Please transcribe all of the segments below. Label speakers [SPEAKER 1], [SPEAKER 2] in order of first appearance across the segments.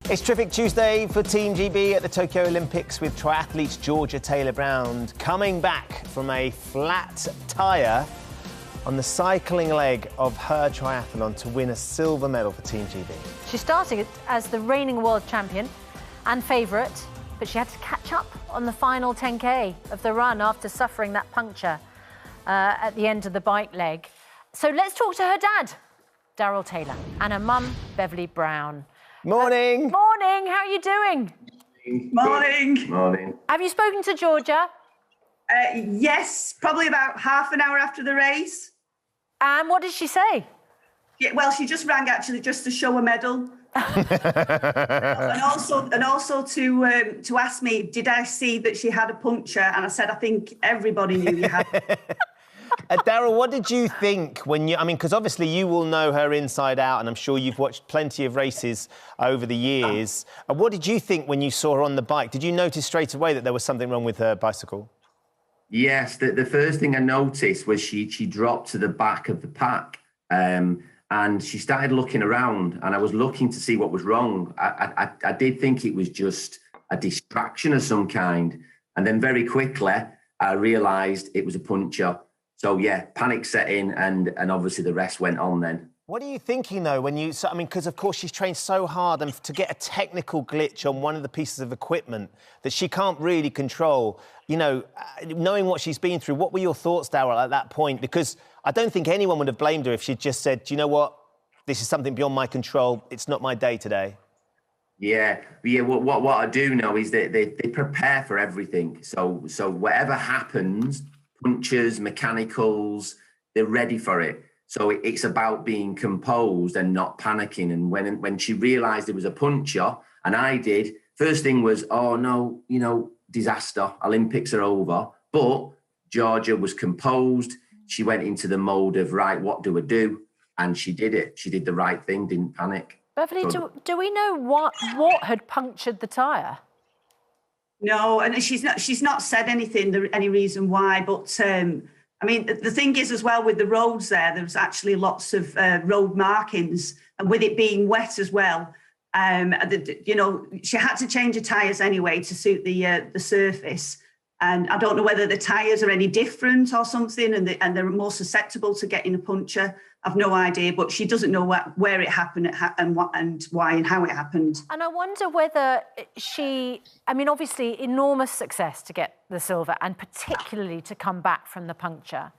[SPEAKER 1] It's Terrific Tuesday for Team GB at the Tokyo Olympics with triathletes Georgia Taylor-Brown coming back from a flat tyre on the cycling leg of her triathlon to win a silver medal for Team GB.
[SPEAKER 2] She's starting as the reigning world champion and favourite, but she had to catch up on the final 10K of the run after suffering that puncture at the end of the bike leg. So let's talk to her dad, Darryl Taylor, and her mum, Beverly Brown.
[SPEAKER 1] Morning.
[SPEAKER 2] Morning, how are you doing?
[SPEAKER 3] Morning.
[SPEAKER 4] Morning.
[SPEAKER 2] Have you spoken to Georgia?
[SPEAKER 3] Yes, probably about half an hour after the race.
[SPEAKER 2] And what did she say?
[SPEAKER 3] Yeah, well, she just rang actually just to show a medal. and also to ask me, did I see that she had a puncture? And I said, I think everybody knew you had.
[SPEAKER 1] Darryl, what did you think when you... I mean, because obviously you will know her inside out, and I'm sure you've watched plenty of races over the years. What did you think when you saw her on the bike? Did you notice straight away that there was something wrong with her bicycle?
[SPEAKER 4] Yes, the first thing I noticed was she dropped to the back of the pack, and she started looking around, and I was looking to see what was wrong. I did think it was just a distraction of some kind, and then very quickly I realised it was a puncture. So, yeah, panic set in, and obviously the rest went on then. What
[SPEAKER 1] are you thinking, though, when you... I mean, because, of course, she's trained so hard, and to get a technical glitch on one of the pieces of equipment that she can't really control, you know, knowing what she's been through, what were your thoughts, Darryl, at that point? Because I don't think anyone would have blamed her if she'd just said, do you know what, this is something beyond my control, it's not my day today.
[SPEAKER 4] Yeah. What I do know is that they prepare for everything. So whatever happens... punctures, mechanicals, they're ready for it. So it's about being composed and not panicking. And when she realised it was a puncture, and I did, first thing was, oh no, you know, disaster, Olympics are over. But Georgia was composed. She went into the mode of, right, what do I do? And she did it. She did the right thing, didn't panic.
[SPEAKER 2] Beverly, do we know what had punctured the tyre?
[SPEAKER 3] No, and she's not said anything, any reason why. But I mean, the thing is as well with the roads there's actually lots of road markings, and with it being wet as well, you know, she had to change her tyres anyway to suit the surface. And I don't know whether the tyres are any different or something, and they're more susceptible to getting a puncture. I've no idea, but she doesn't know where it happened and why and how it happened. And
[SPEAKER 2] I wonder whether I mean, obviously, enormous success to get the silver, and particularly to come back from the puncture.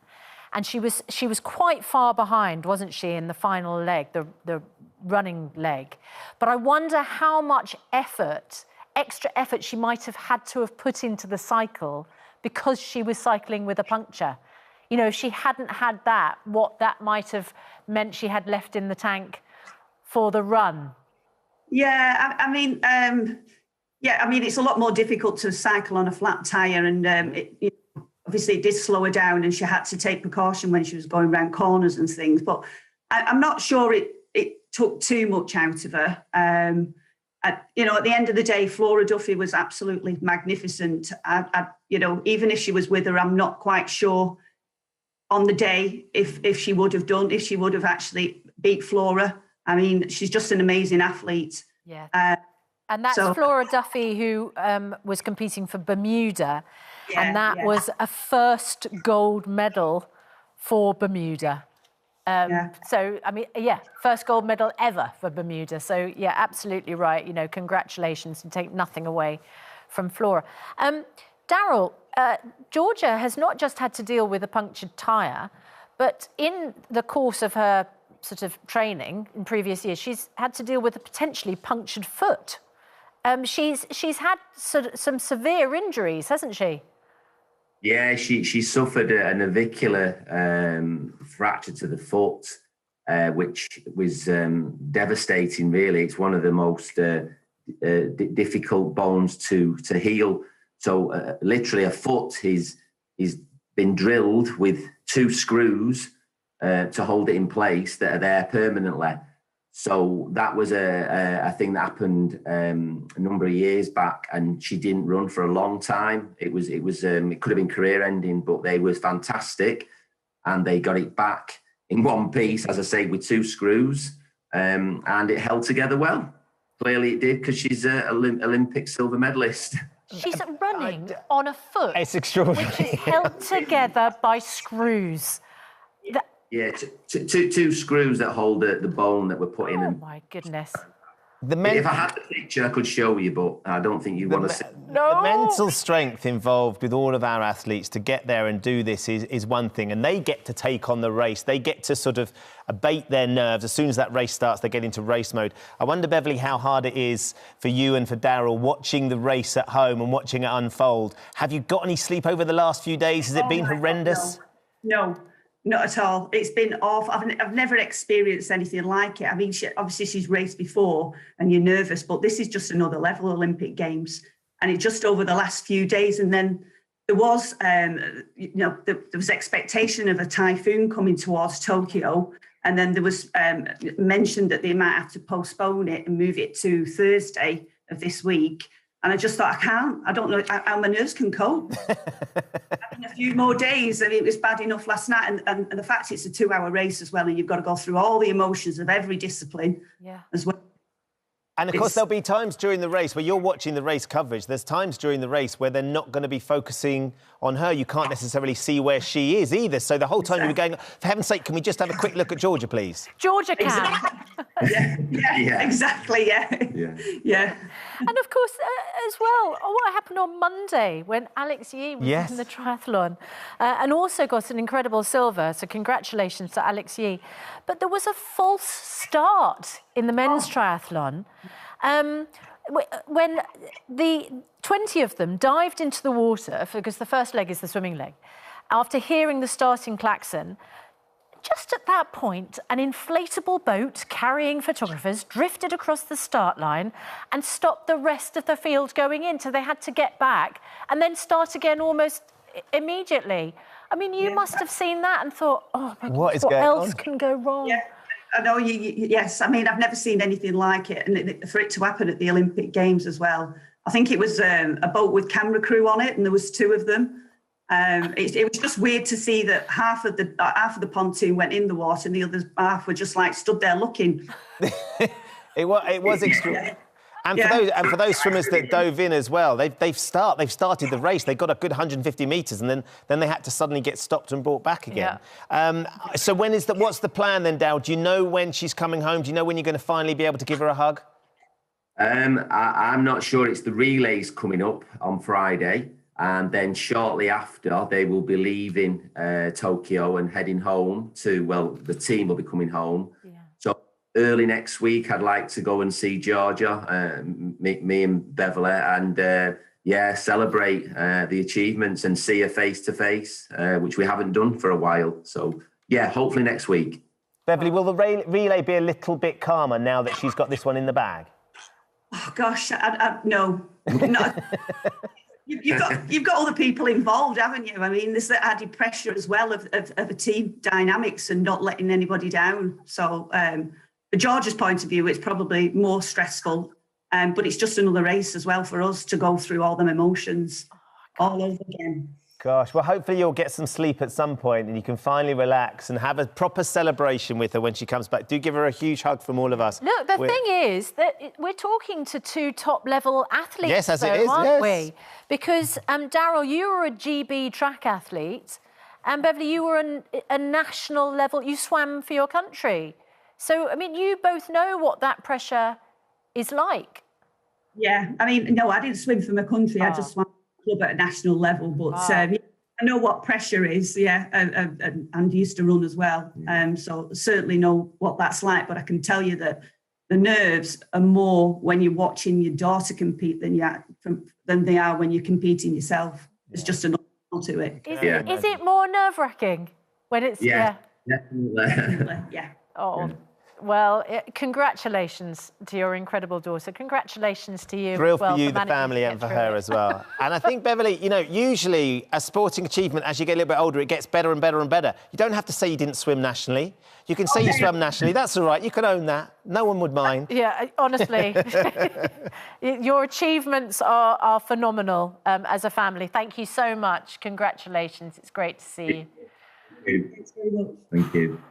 [SPEAKER 2] And she was quite far behind, wasn't she, in the final leg, the running leg. But I wonder how much extra effort she might have had to have put into the cycle because she was cycling with a puncture. You know, if she hadn't had that, what that might have meant she had left in the tank for the run.
[SPEAKER 3] Yeah, I mean, it's a lot more difficult to cycle on a flat tyre, and obviously it did slow her down, and she had to take precaution when she was going around corners and things. But I'm not sure it took too much out of her. You know, at the end of the day, Flora Duffy was absolutely magnificent. You know, even if she was with her, I'm not quite sure on the day if she would have actually beat Flora. I mean, she's just an amazing athlete.
[SPEAKER 2] Yeah. And that's Flora Duffy, who was competing for Bermuda. Yeah, and that was a first gold medal for Bermuda. So, I mean, first gold medal ever for Bermuda. So, yeah, absolutely right. You know, congratulations, and take nothing away from Flora. Darryl, Georgia has not just had to deal with a punctured tyre, but in the course of her sort of training in previous years, she's had to deal with a potentially punctured foot. She's had some severe injuries, hasn't she?
[SPEAKER 4] Yeah, she suffered a navicular fracture to the foot, which was devastating, really. It's one of the most difficult bones to heal. So literally a foot is been drilled with 2 screws to hold it in place that are there permanently. So that was a thing that happened a number of years back, and she didn't run for a long time. It could have been career ending, but they were fantastic, and they got it back in one piece, as I say, with 2 screws, and it held together well. clearly it did, because she's an Olympic silver medalist.
[SPEAKER 2] She's running on a foot.
[SPEAKER 1] It's extraordinary.
[SPEAKER 2] Which is held together by screws.
[SPEAKER 4] Yeah, two screws that hold the bone that we're putting in.
[SPEAKER 2] Oh, my goodness.
[SPEAKER 4] If I had the picture, I could show you, but I don't think you want to see.
[SPEAKER 1] No. The mental strength involved with all of our athletes to get there and do this is one thing, and they get to take on the race. They get to sort of abate their nerves. As soon as that race starts, they get into race mode. I wonder, Beverly, how hard it is for you and for Daryl watching the race at home and watching it unfold. Have you got any sleep over the last few days? Has it been horrendous?
[SPEAKER 3] No. Not at all. It's been awful. I've never experienced anything like it. I mean, obviously she's raced before and you're nervous, but this is just another level Olympic Games. And it just over the last few days. And then there was, there was expectation of a typhoon coming towards Tokyo. And then there was mentioned that they might have to postpone it and move it to Thursday of this week. And I just thought, I don't know how my nerves can cope. Having a few more days, I mean, it was bad enough last night. And the fact it's a 2-hour race as well, and you've got to go through all the emotions of every discipline as well.
[SPEAKER 1] And, of course, there'll be times during the race where you're watching the race coverage. There's times during the race where they're not going to be focusing on her. You can't necessarily see where she is either. So the whole time you'll be going, for heaven's sake, can we just have a quick look at Georgia, please?
[SPEAKER 2] Georgia can.
[SPEAKER 3] Exactly, yeah.
[SPEAKER 2] And, of course, as well, what happened on Monday when Alex Yee was in the triathlon and also got an incredible silver. So congratulations to Alex Yee. But there was a false start in the men's triathlon when the 20 of them dived into the water, because the first leg is the swimming leg, after hearing the starting klaxon. Just at that point, an inflatable boat carrying photographers drifted across the start line and stopped the rest of the field going in. So they had to get back and then start again almost immediately. I mean, you must have seen that and thought, oh, my God, what else can go wrong?
[SPEAKER 3] Yeah, I know. Yes, I mean, I've never seen anything like it. And for it to happen at the Olympic Games as well. I think it was a boat with camera crew on it, and there was 2 of them. It was just weird to see that half of the pontoon went in the water and the other half were just like stood there looking.
[SPEAKER 1] it was extreme. And for those swimmers that dove in as well, they've started the race. They got a good 150 metres, and then they had to suddenly get stopped and brought back again. So what's the plan then, Dal? Do you know when she's coming home? Do you know when you're going to finally be able to give her a hug?
[SPEAKER 4] I'm not sure. It's the relays coming up on Friday. And then shortly after, they will be leaving Tokyo and heading home the team will be coming home. Yeah. So early next week, I'd like to go and see Georgia, me and Beverly, and celebrate the achievements and see her face to face, which we haven't done for a while. So, hopefully next week.
[SPEAKER 1] Beverly, will the relay be a little bit calmer now that she's got this one in the bag?
[SPEAKER 3] Oh, gosh, no. You've got other people involved, haven't you? I mean, there's the added pressure as well of the team dynamics and not letting anybody down. So, from Georgia's point of view, it's probably more stressful, but it's just another race as well for us to go through all them emotions all over again.
[SPEAKER 1] Gosh, well, hopefully you'll get some sleep at some point and you can finally relax and have a proper celebration with her when she comes back. Do give her a huge hug from all of us.
[SPEAKER 2] Look, the thing is that we're talking to 2 top-level athletes,
[SPEAKER 1] yes, as it is,
[SPEAKER 2] aren't we? Because, Daryl, you were a GB track athlete, and Beverly, you were a national level. You swam for your country. So, I mean, you both know what that pressure is like.
[SPEAKER 3] Yeah, I mean, no, I didn't swim for my country. I just swam at a national level, but I know what pressure is, and used to run as well, so certainly know what that's like, but I can tell you that the nerves are more when you're watching your daughter compete than they are when you're competing yourself. It's just another level to it.
[SPEAKER 2] Is it more nerve-wracking when it's
[SPEAKER 3] Definitely.
[SPEAKER 2] Oh, well, congratulations to your incredible daughter. Congratulations to you.
[SPEAKER 1] Thrilled for you, the family, and for her as well. And I think, Beverly, usually a sporting achievement, as you get a little bit older, it gets better and better and better. You don't have to say you didn't swim nationally. You can say you swam nationally. That's all right. You can own that. No one would mind.
[SPEAKER 2] Yeah, honestly. Your achievements are phenomenal as a family. Thank you so much. Congratulations. It's great to see you.
[SPEAKER 4] Thank you.